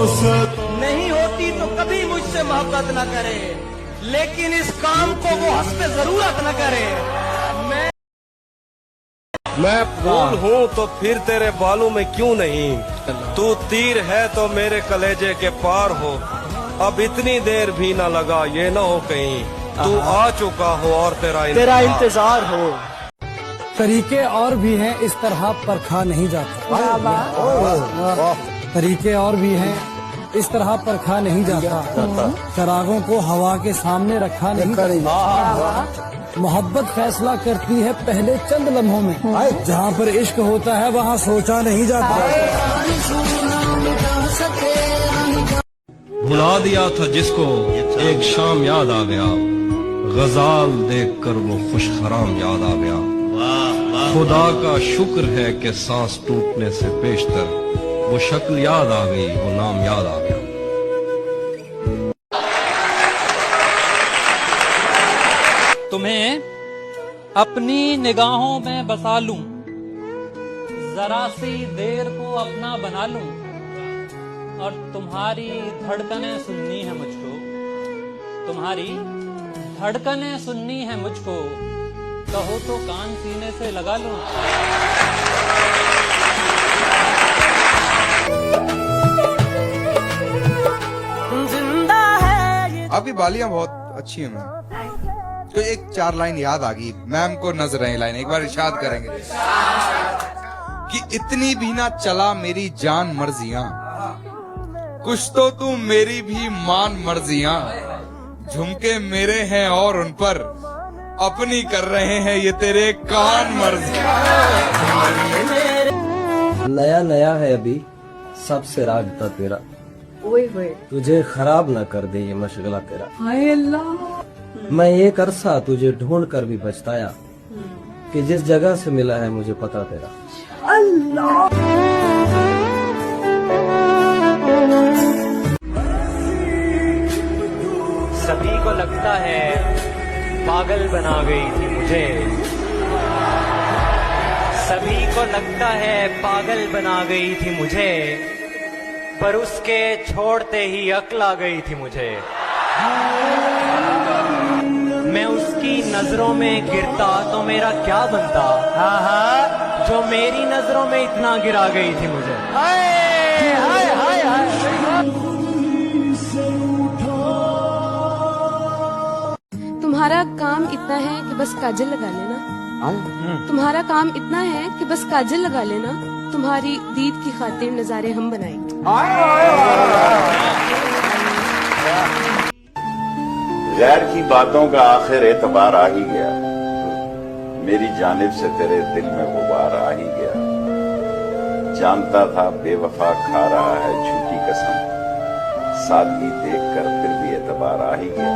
नहीं होती तो कभी मुझसे मोहब्बत न करे, लेकिन इस काम को वो हस्ते जरूरत न करे। मैं फूल हूँ तो फिर तेरे बालों में क्यों नहीं, तू तीर है तो मेरे कलेजे के पार हो। अब इतनी देर भी ना लगा, ये ना हो कहीं तू आ चुका हो और तेरा इंतजार हो। तरीके और भी हैं, इस तरह परखा नहीं जाता। तरीके और भी हैं, इस तरह परखा नहीं जाता। चरागों को हवा के सामने रखा नहीं जाता। मोहब्बत फैसला करती है पहले चंद लम्हों में, जहाँ पर इश्क होता है वहाँ सोचा नहीं जाता। भुला दिया था जिसको एक शाम याद आ गया, गजाल देखकर वो खुश खराम याद आ गया। खुदा का शुक्र है कि सांस टूटने से पेशतर वो शक्ल याद आ गई, वो नाम याद आ गया। तुम्हें अपनी निगाहों में बसा लूं, जरा सी देर को अपना बना लूं, और तुम्हारी धड़कनें सुननी है मुझको, तुम्हारी धड़कनें सुननी है मुझको, कहो तो कान सीने से लगा लूं। जिंदा है आपकी बालियां बहुत अच्छी हैं। तो एक 4 लाइन याद आ गई मैम को, नजर आई लाइन एक बार इरशाद करेंगे कि इतनी भी ना चला मेरी जान मर्जियां, कुछ तो तू मेरी भी मान मर्जियां, झुमके मेरे हैं और उन पर अपनी कर रहे हैं ये तेरे कान मर्जियां। नया नया है अभी सबसे रागता तेरा, तुझे खराब न कर दे ये मशगला तेरा। हाय अल्लाह, मैं एक अरसा तुझे ढूंढ कर भी पछताया कि जिस जगह से मिला है मुझे पता तेरा। अल्लाह सभी को लगता है पागल बना गई थी मुझे, सभी को लगता है पागल बना गई थी मुझे, पर उसके छोड़ते ही अक्ल आ गई थी मुझे। मैं उसकी नजरों में गिरता तो मेरा क्या बनता, जो मेरी नजरों में इतना गिरा गई थी मुझे। हाय हाय हाय हाय। तुम्हारा काम इतना है कि बस काजल लगा लेना, तुम्हारा काम इतना है कि बस काजल लगा लेना, तुम्हारी दीद की खातिर नजारे हम बनाएंगे। गैर की बातों का आखिर एतबार आ ही गया, मेरी जानिब से तेरे दिल में गुबार आ ही गया। जानता था बेवफा खा रहा है झूठी कसम, सादगी देखकर फिर भी एतबार आ ही गया।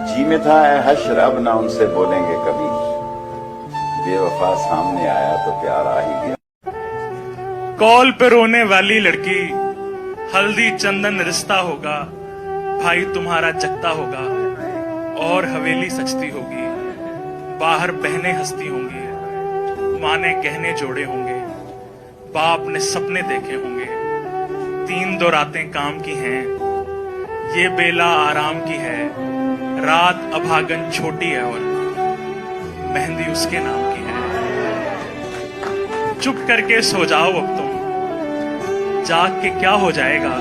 जी में था ऐ हश्र अब ना उनसे बोलेंगे कभी, बेवफा सामने आया तो प्यार आ ही गया। कॉल पे रोने वाली लड़की, हल्दी चंदन रिश्ता होगा, भाई तुम्हारा जगता होगा और हवेली सजती होगी, बाहर बहनें हंसती होंगी, माँ ने गहने जोड़े होंगे, बाप ने सपने देखे होंगे, 3-2 रातें काम की हैं, ये बेला आराम की है, रात अभागन छोटी है और मेहंदी उसके नाम की है। चुप करके सो जाओ अब तुम, जाग के क्या हो जाएगा,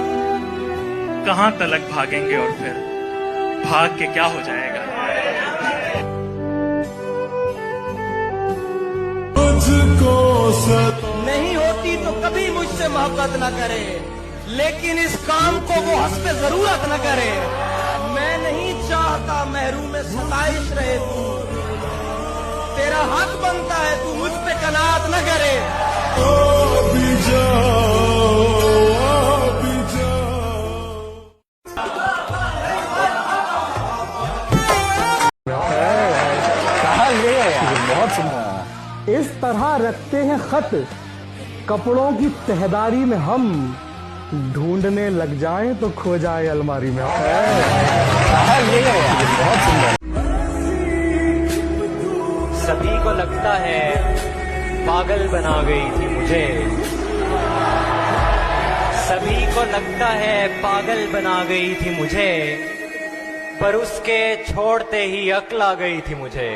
कहां तलक भागेंगे और फिर भाग के क्या हो जाएगा। नहीं होती तो कभी मुझसे मोहब्बत न करे, लेकिन इस काम को वो हस्ते जरूरत न करे। मैं नहीं चाहता महरूम में सताइश रहे तू, तेरा हक बनता है तू मुझ पे कनात न करे। बहुत सुंदर। इस तरह रखते हैं खत कपड़ों की तहदारी में, हम ढूंढने लग जाएं तो खो जाए अलमारी में। बहुत सुंदर। सभी को लगता है पागल बना गई थी मुझे, सभी को उसको लगता है पागल बना गई थी मुझे, पर उसके छोड़ते ही अक्ल आ गई थी मुझे।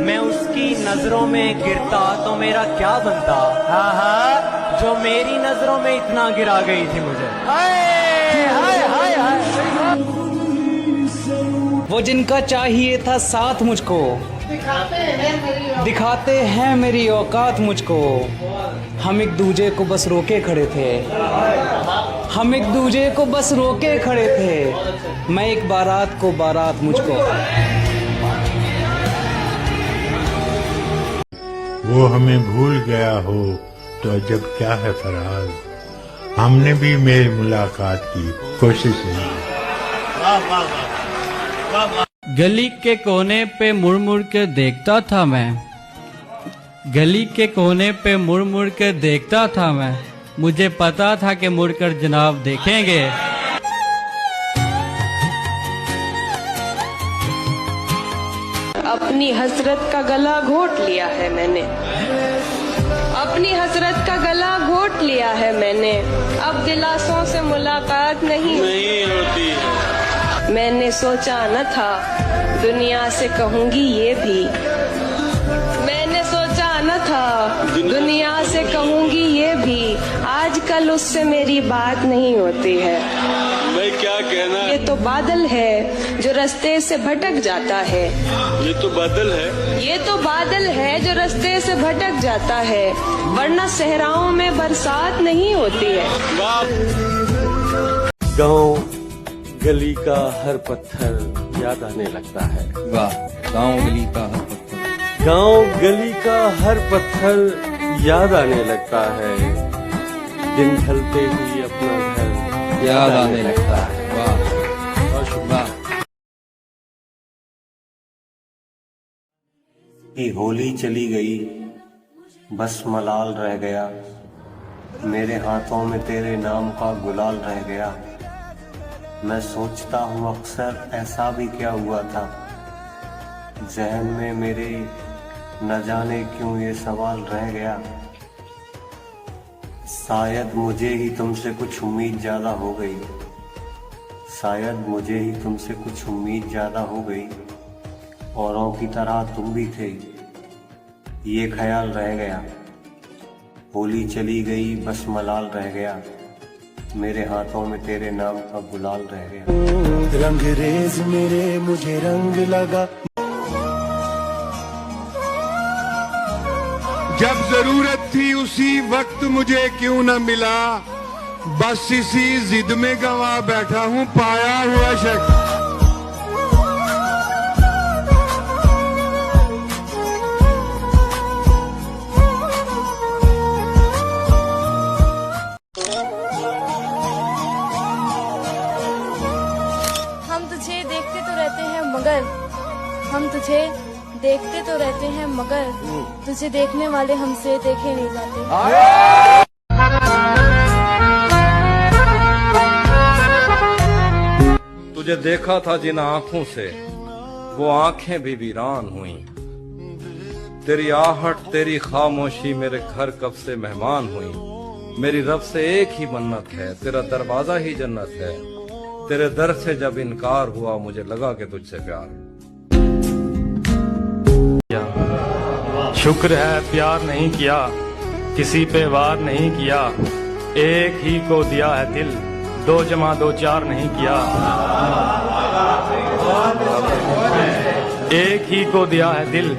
मैं उसकी नजरों में गिरता तो मेरा क्या बनता, जो मेरी नजरों में इतना गिरा गई थी मुझे। वो जिनका चाहिए था साथ मुझको, दिखाते हैं मेरी औकात मुझको। हम एक दूजे को बस रोके खड़े थे, हम एक दूजे को बस रोके खड़े थे। मैं एक बारात को बारात मुझको। वो हमें भूल गया हो तो अजब क्या है फराज, हमने भी मेल मुलाकात की कोशिश नहीं। गली के कोने पे मुड़ मुड़ के देखता था मैं, गली के कोने पे मुड़ मुड़ के देखता था मैं। मुझे पता था कि मुड़कर जनाब देखेंगे। अपनी हसरत का गला घोट लिया है मैंने, अपनी हसरत का गला घोट लिया है मैंने। अब दिलासों से मुलाकात नहीं होती है। मैंने सोचा न था दुनिया से कहूंगी ये भी, मैंने सोचा न था दुनिया से कहूंगी ये भी। आजकल उससे मेरी बात नहीं होती है। मैं क्या कहना, ये तो बादल है जो रास्ते से भटक जाता है, ये तो बादल है, ये तो बादल है जो रास्ते से भटक जाता है। वरना सहराओं में बरसात नहीं होती है। गांव गली का हर पत्थर याद आने लगता है। वाह, गांव गली का हर पत्थर, गांव गली का हर पत्थर याद आने लगता है। दिन ढलते ही अपना घर याद आने लगता है। वाह वाह। कि होली चली गई बस मलाल रह गया, मेरे हाथों में तेरे नाम का गुलाल रह गया। मैं सोचता हूँ अक्सर ऐसा भी क्या हुआ था, जहन में मेरे न जाने क्यों ये सवाल रह गया। शायद मुझे ही तुमसे कुछ उम्मीद ज्यादा हो गई, शायद मुझे ही तुमसे कुछ उम्मीद ज्यादा हो गई। औरों की तरह तुम भी थे, ये ख्याल रह गया। होली चली गई बस मलाल रह गया, मेरे हाथों में तेरे नाम का गुलाल रह गया। रंगरेज मेरे मुझे रंग लगा, जब जरूरत थी उसी वक्त मुझे क्यों न मिला। बस इसी जिद में गंवा बैठा हूँ पाया हुआ शख्स। हम तुझे देखते तो रहते हैं मगर, हम तुझे देखते तो रहते हैं मगर तुझे देखने वाले हमसे देखे नहीं जाते। तुझे देखा था जिन आंखों से वो आंखें भी वीरान हुई। तेरी आहट तेरी खामोशी मेरे घर कब से मेहमान हुई। मेरी रब से एक ही मन्नत है, तेरा दरवाजा ही जन्नत है। तेरे दर से जब इनकार हुआ मुझे लगा कि तुझसे प्यार है। शुक्र है प्यार नहीं किया, किसी पे वार नहीं किया। एक ही को दिया है दिल, 2 + 2 4 नहीं किया। एक ही को दिया है दिल,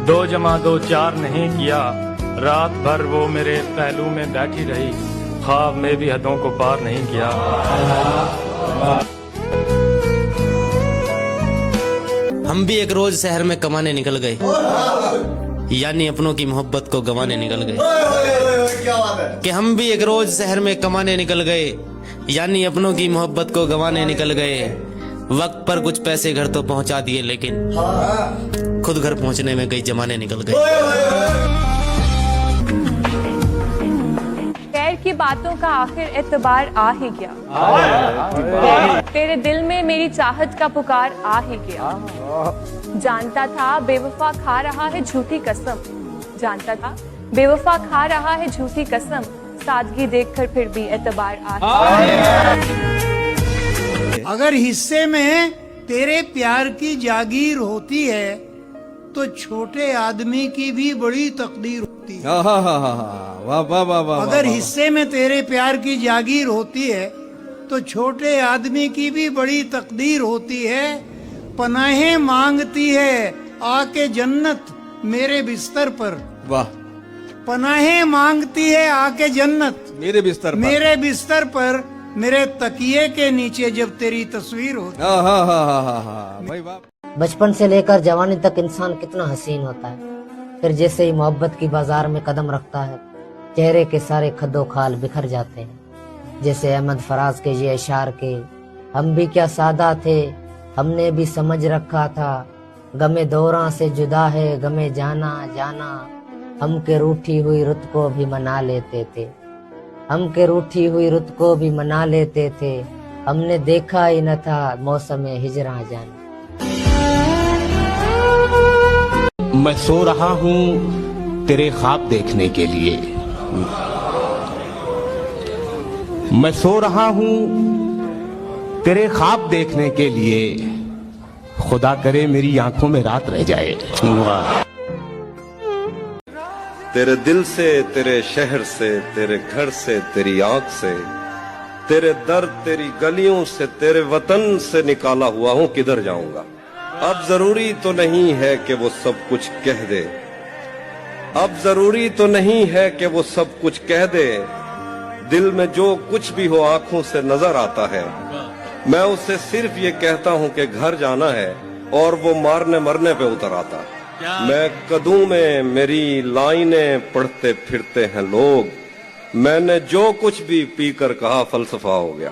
2 + 2 4 नहीं किया। रात भर वो मेरे पहलू में बैठी रही, ख्वाब में भी हदों को पार नहीं किया। हम भी एक रोज शहर में कमाने निकल गए, यानी अपनों की मोहब्बत को गंवाने निकल गए। कि हम भी एक रोज शहर में कमाने निकल गए, यानी अपनों की मोहब्बत को गंवाने निकल गए। वक्त पर कुछ पैसे घर तो पहुंचा दिए, लेकिन खुद घर पहुंचने में कई जमाने निकल गए। खैर की बातों का आखिर एतबार आ ही गया। तेरे दिल में मेरी चाहत का पुकार आ ही गया। जानता था बेवफा खा रहा है झूठी कसम, जानता था बेवफा खा रहा है झूठी कसम। सादगी देखकर फिर भी एतबार आता अगर हिस्से में तेरे प्यार की जागीर होती है तो छोटे आदमी की भी बड़ी तकदीर होती है। वाह वाह वाह वाह। अगर हिस्से में तेरे प्यार की जागीर होती है तो छोटे आदमी की भी बड़ी तकदीर होती है। पनाहें मांगती है आके जन्नत मेरे बिस्तर पर। वाह। पनाहें मांगती है आके जन्नत मेरे बिस्तर पर, मेरे बिस्तर पर, मेरे तकिए के नीचे जब तेरी तस्वीर होती। भाई वाह। बचपन से लेकर जवानी तक इंसान कितना हसीन होता है, फिर जैसे ही मोहब्बत की बाजार में कदम रखता है चेहरे के सारे खद्दो खाल बिखर जाते हैं। जैसे अहमद फराज के ये अशार के, हम भी क्या सादा थे हमने भी समझ रखा था, गमे दौरा से जुदा है गमे जाना जाना, हम के रूठी हुई रुत को भी मना लेते थे, हम के रूठी हुई रुत को भी मना लेते थे, हमने देखा ही न था मौसम हिजरा जाना। मैं सो रहा हूँ तेरे ख्वाब देखने के लिए, मैं सो रहा हूँ तेरे ख्वाब देखने के लिए, खुदा करे मेरी आंखों में रात रह जाए। तेरे दिल से, तेरे शहर से, तेरे घर से, तेरी आंख से, तेरे दर्द तेरी गलियों से, तेरे वतन से निकाला हुआ हूँ, किधर जाऊंगा। अब जरूरी तो नहीं है कि वो सब कुछ कह दे, अब जरूरी तो नहीं है कि वो सब कुछ कह दे, दिल में जो कुछ भी हो आंखों से नजर आता है, मैं उससे सिर्फ ये कहता हूँ कि घर जाना है, और वो मारने मरने पे उतर आता। मैं कदूं में मेरी लाइनें पढ़ते फिरते हैं लोग, मैंने जो कुछ भी पीकर कहा फलसफा हो गया।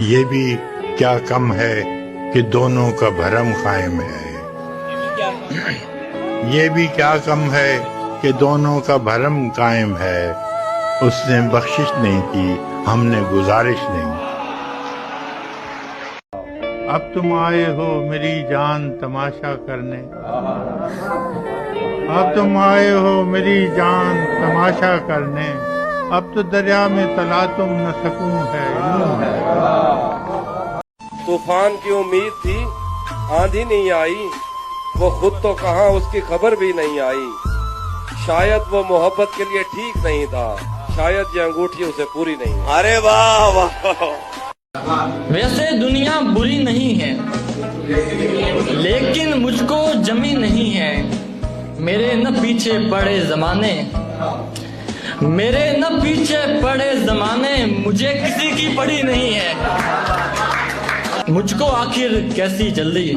ये भी क्या कम है कि दोनों का भरम कायम है, ये भी क्या कम है कि दोनों का भरम कायम है, उसने बख्शिश नहीं की हमने गुजारिश नहीं। अब तुम आए हो मेरी जान तमाशा करने, अब तुम आए हो मेरी जान तमाशा करने, अब तो दरिया में तला तुम न सकूं है यूं है। तूफान की उम्मीद थी आंधी नहीं आई, वो खुद तो कहाँ उसकी खबर भी नहीं आई, शायद वो मोहब्बत के लिए ठीक नहीं था, शायद ये अंगूठी उसे पूरी नहीं। अरे वाह वाह। वैसे दुनिया बुरी नहीं है, लेकिन मुझको जमी नहीं है, मेरे न पीछे पड़े जमाने, मेरे न पीछे पड़े जमाने, मुझे किसी की पड़ी नहीं है, मुझको आखिर कैसी जल्दी,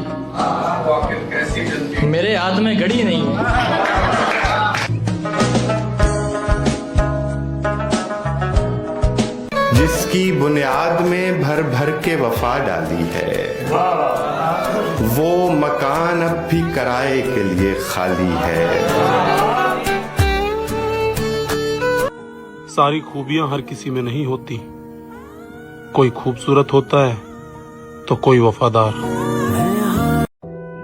मेरे हाथ में घड़ी नहीं है। जिसकी बुनियाद में भर भर के वफा डाली है, वो मकान अब भी किराए के लिए खाली है। सारी खूबियां हर किसी में नहीं होती, कोई खूबसूरत होता है तो कोई वफादार।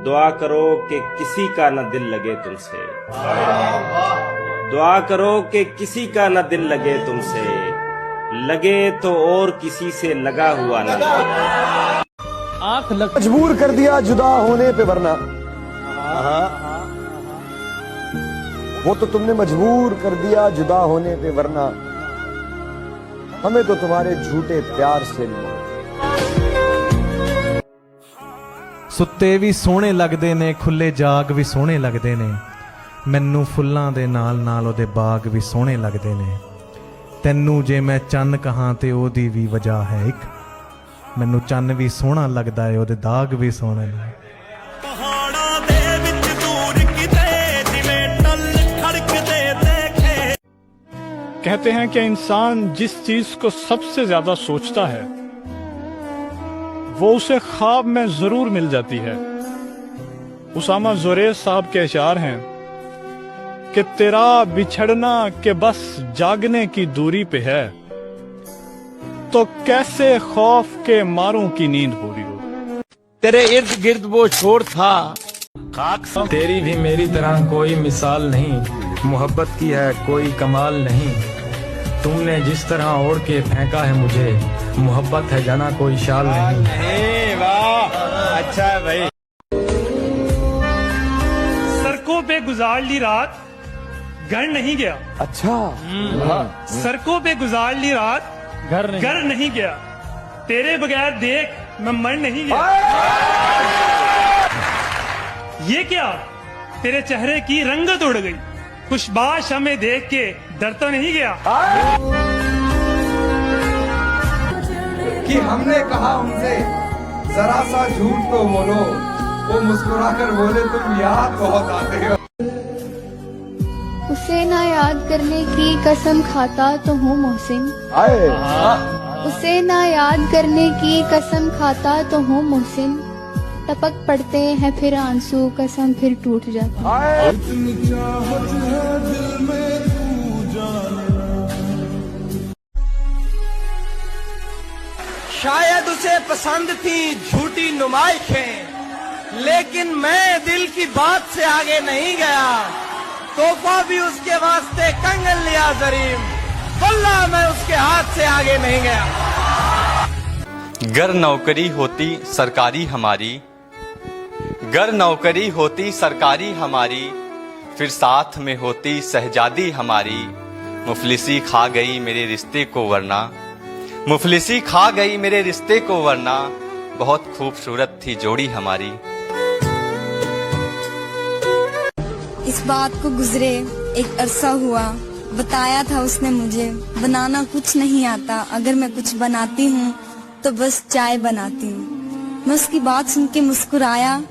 दुआ करो कि किसी का न दिल लगे तुमसे, दुआ करो कि किसी का न दिल लगे तुमसे, लगे तो और किसी से लगा हुआ न लगे। आंख मजबूर कर दिया जुदा होने पे, वरना वो तो तुमने मजबूर कर दिया जुदा होने पे, वरना हमें तो तुम्हारे झूठे प्यार से नहीं। ਸੁੱਤੇ ਵੀ ਸੋਹਣੇ ਲੱਗਦੇ ਨੇ, ਖੁੱਲੇ ਜਾਗ ਵੀ ਸੋਹਣੇ ਲੱਗਦੇ ਨੇ, ਮੈਨੂੰ ਫੁੱਲਾਂ ਦੇ ਨਾਲ ਨਾਲ ਉਹਦੇ ਬਾਗ ਵੀ ਸੋਹਣੇ ਲੱਗਦੇ ਨੇ, ਤੈਨੂੰ ਜੇ ਮੈਂ ਚੰਨ ਕਹਾਂ ਤੇ ਉਹਦੀ ਵੀ ਵਜ੍ਹਾ ਹੈ ਇੱਕ, ਮੈਨੂੰ ਚੰਨ ਵੀ ਸੋਹਣਾ ਲੱਗਦਾ ਏ ਉਹਦੇ ਦਾਗ ਵੀ ਸੋਹਣੇ ਨੇ। ਪਹਾੜਾਂ ਦੇ ਵਿੱਚ ਦੂਰ ਕਿਤੇ ਜਿਵੇਂ ਟੱਲ ਖੜਕਦੇ ਦੇਖੇ। कहते हैं कि इंसान जिस चीज को सबसे ज्यादा सोचता है वो उसे ख्वाब में जरूर मिल जाती है। उसामा ज़ुरैर साहब के अशार हैं कि तेरा बिछड़ना के बस जागने की दूरी पे है, तो कैसे खौफ के मारों की नींद पूरी हो। तेरे इर्द गिर्द वो शोर था तेरी भी मेरी तरह कोई मिसाल नहीं, मोहब्बत की है कोई कमाल नहीं। तुमने जिस तरह ओढ़ के फेंका है मुझे, मोहब्बत है जाना कोई शाल नहीं। वाह, अच्छा है भाई। सड़कों पे गुजार ली रात, घर नहीं गया। अच्छा सड़कों पे गुजार ली रात, घर नहीं गया। तेरे बगैर देख मैं मर नहीं गया। ये क्या, तेरे चेहरे की रंगत उड़ गई, खुशबाश हमें देख के डर तो नहीं गया। कि हमने कहा उनसे जरा सा झूठ तो बोलो, वो मुस्कुराकर बोले तुम याद बहुत आते हो। उसे ना याद करने की कसम खाता तो हूँ मोहसिन। उसे ना याद करने की कसम खाता तो हूँ मोहसिन। टपक पड़ते हैं फिर आंसू, कसम फिर टूट जाती। शायद उसे पसंद थी झूठी नुमाइशें, लेकिन मैं दिल की बात से आगे नहीं गया। तोहफा भी उसके वास्ते कंगन लिया जरीम, वल्लाह मैं उसके हाथ से आगे नहीं गया। गर नौकरी होती सरकारी हमारी, गर नौकरी होती सरकारी हमारी, फिर साथ में होती शहजादी हमारी। मुफलिसी खा गई मेरे रिश्ते को वरना, मुफलिसी खा गई मेरे रिश्ते को वरना, बहुत खूबसूरत थी जोड़ी हमारी। इस बात को गुजरे एक अरसा हुआ, बताया था उसने मुझे बनाना कुछ नहीं आता, अगर मैं कुछ बनाती हूँ तो बस चाय बनाती हूँ। मैं उसकी बात सुन के मुस्कुराया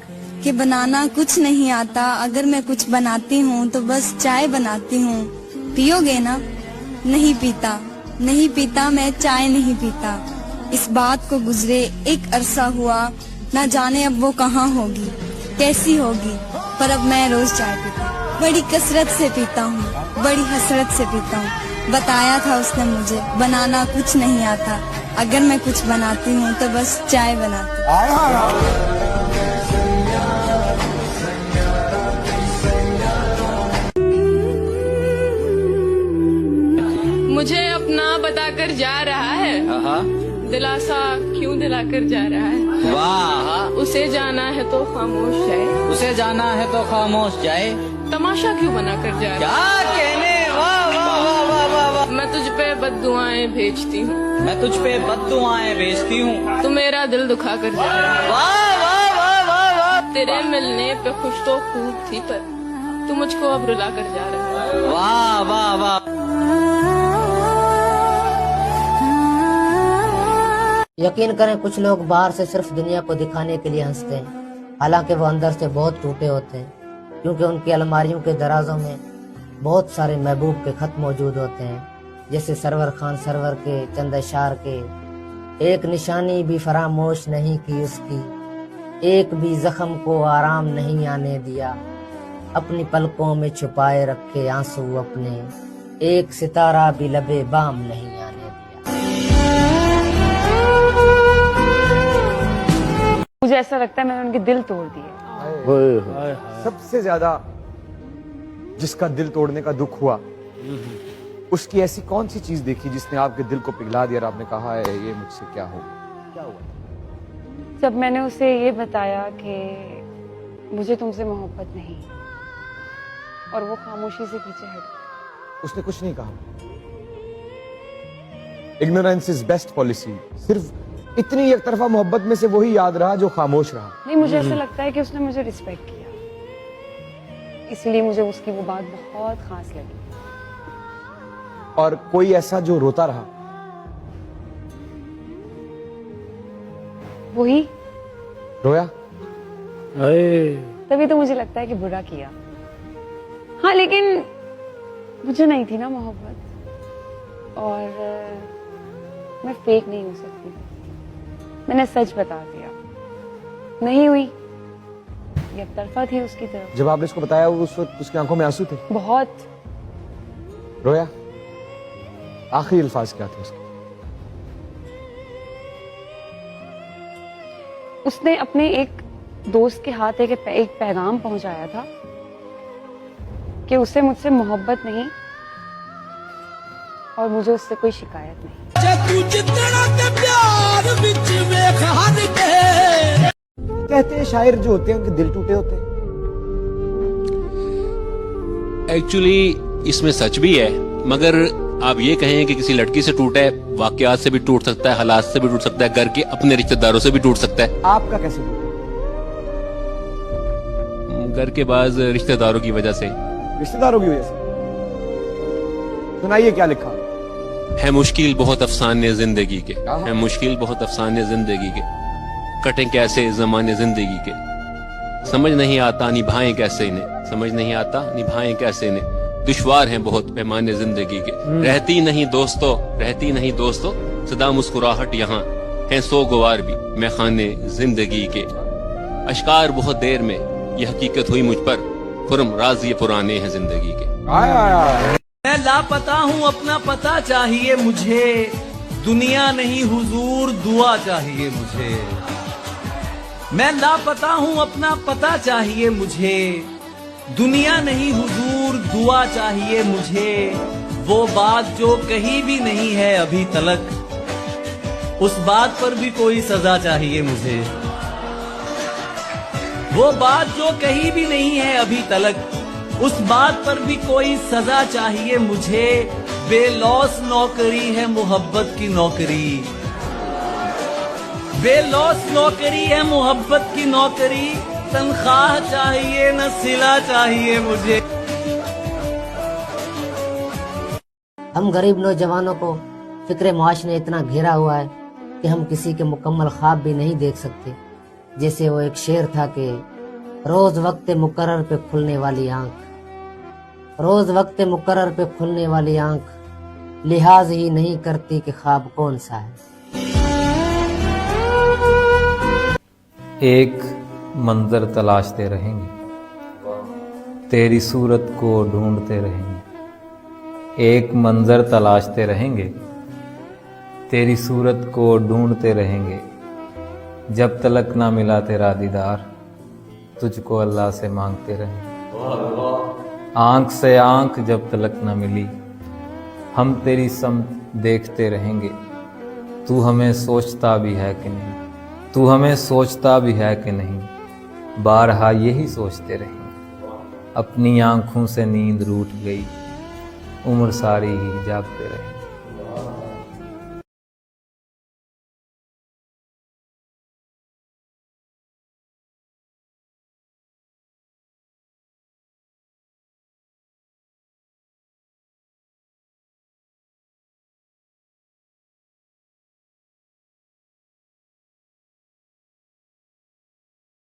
कि बनाना कुछ नहीं आता, अगर मैं कुछ बनाती हूँ तो बस चाय बनाती हूँ। पियोगे ना? नहीं पीता, नहीं पीता, मैं चाय नहीं पीता। इस बात को गुजरे एक अरसा हुआ, ना जाने अब वो कहाँ होगी, कैसी होगी, पर अब मैं रोज चाय पीता हूँ। बड़ी कसरत से पीता हूँ, बड़ी हसरत से पीता हूँ। बताया था उसने मुझे बनाना कुछ नहीं आता, अगर मैं कुछ बनाती हूँ तो बस चाय बनाती हूँ। मुझे अपना बताकर जा रहा है, दिलासा क्यों दिलाकर जा रहा है। वाह, उसे जाना है तो खामोश जाए, उसे जाना है तो खामोश जाए। तमाशा क्यों बना कर जा रहा है। क्या कहने, वाह वाह वाह वाह वाह वाह। मैं तुझ पे बद्दुआएं भेजती हूँ, मैं तुझ पे बद्दुआएं भेजती हूँ, तू मेरा दिल दुखा कर जा रहा है। वाह वाह वाह वाह वाह। तेरे मिलने पे खुश तो खूब थी, पर तू मुझको अब रुला कर जा रहा है। वाह वाह वाह। यकीन करें, कुछ लोग बाहर से सिर्फ दुनिया को दिखाने के लिए हंसते हैं, हालांकि वो अंदर से बहुत टूटे होते हैं, क्योंकि उनकी अलमारियों के दराजों में बहुत सारे महबूब के खत मौजूद होते हैं, जैसे सरवर खान सरवर के, चंद अशार के। एक निशानी भी फरामोश नहीं की उसकी, एक भी जख्म को आराम नहीं आने दिया, अपनी पलकों में छुपाए रखे आंसू अपने, एक सितारा भी लबे बाम नहीं आने दिया। मुझे ऐसा लगता है मैंने उनके दिल तोड़ दिए। सबसे ज्यादा जिसका दिल तोड़ने का दुख हुआ, उसकी ऐसी कौन सी चीज देखी जिसने आपके दिल को पिघला दिया और आपने कहा है ये मुझसे क्या होगा, क्या हुआ? जब मैंने उसे ये बताया कि मुझे तुमसे मोहब्बत नहीं, और वो खामोशी से पीछे हट गई। उसने कुछ नहीं कहा। Ignorance is best policy. सिर्फ इतनी एक तरफा मोहब्बत में से वही याद रहा जो खामोश रहा। नहीं, मुझे ऐसा लगता है कि उसने मुझे रिस्पेक्ट किया, इसलिए मुझे उसकी वो बात बहुत खास लगी। और कोई ऐसा जो रोता रहा? वही रोया। तभी तो मुझे लगता है कि बुरा किया। हाँ, लेकिन मुझे नहीं थी ना मोहब्बत, और मैं फेक नहीं हो सकती। मैंने सच बता दिया, नहीं हुई, ये तरफा थी उसकी तरफ। जब आपने इसको बताया उस वक्त उसकी आंखों में आंसू थे? बहुत। रोया? आखिरी अल्फाज क्या थे उसके? उसने अपने एक दोस्त के हाथ एक पैगाम पहुंचाया था कि उसे मुझसे मोहब्बत नहीं और मुझे उससे कोई शिकायत नहीं। कहते हैं शायर जो होते हैं उनके दिल टूटे होते हैं। एक्चुअली इसमें सच भी है, मगर आप ये कहें कि किसी लड़की से टूटा है, वाकयात से भी टूट सकता है, हालात से भी टूट सकता है, घर के अपने रिश्तेदारों से भी टूट सकता है। आपका कैसे टूटा? घर के बाद रिश्तेदारों की वजह से। रिश्तेदारों की वजह से? सुनाइए क्या लिखा है। मुश्किल बहुत अफसाने जिंदगी के, है मुश्किल बहुत अफसाने जिंदगी के, कटें कैसे जमाने जिंदगी के, समझ नहीं आता निभाएं कैसे इन्हें, समझ नहीं आता निभाएं कैसे इन्हें, दुश्वार हैं बहुत पैमाने जिंदगी के, रहती नहीं दोस्तों सदा मुस्कुराहट यहाँ, हैं सो गुवार भी मैं खाने जिंदगी के, अश्कार बहुत देर में यह हकीकत हुई मुझ पर, खुरम राज ये पुराने हैं जिंदगी के। मैं लापता हूँ, अपना पता चाहिए मुझे, दुनिया नहीं हुजूर दुआ चाहिए मुझे। मैं लापता हूँ, अपना पता चाहिए मुझे, दुनिया नहीं हुजूर दुआ चाहिए मुझे। वो बात जो कही भी नहीं है अभी तलक, उस बात पर भी कोई सजा चाहिए मुझे। वो बात जो कही भी नहीं है अभी तलक, उस बात पर भी कोई सजा चाहिए मुझे। बेलौस नौकरी है मोहब्बत की नौकरी, बेलौस नौकरी है मोहब्बत की नौकरी, तनख्वाह चाहिए न सिला चाहिए मुझे। हम गरीब नौजवानों को फिक्र मुआश ने इतना घेरा हुआ है कि हम किसी के मुकम्मल ख्वाब भी नहीं देख सकते। जैसे वो एक शेर था कि रोज वक्त मुकर्रर पे खुलने वाली आंख, रोज वक्त मुकर्रर पे खुलने वाली आंख लिहाज ही नहीं करती कि ख्वाब कौन सा है। एक मंजर तलाशते रहेंगे, तेरी सूरत को ढूंढते रहेंगे, एक मंजर तलाशते रहेंगे, तेरी सूरत को ढूंढते रहेंगे, जब तलक ना मिला तेरा दीदार, तुझको अल्लाह से मांगते रहेंगे। आंख से आंख जब तलक ना मिली, हम तेरी समत देखते रहेंगे, तू हमें सोचता भी है कि नहीं, तू हमें सोचता भी है कि नहीं, बारहा यही सोचते रहेंगे। अपनी आंखों से नींद रूठ गई, उम्र सारी ही जागते रहेंगे।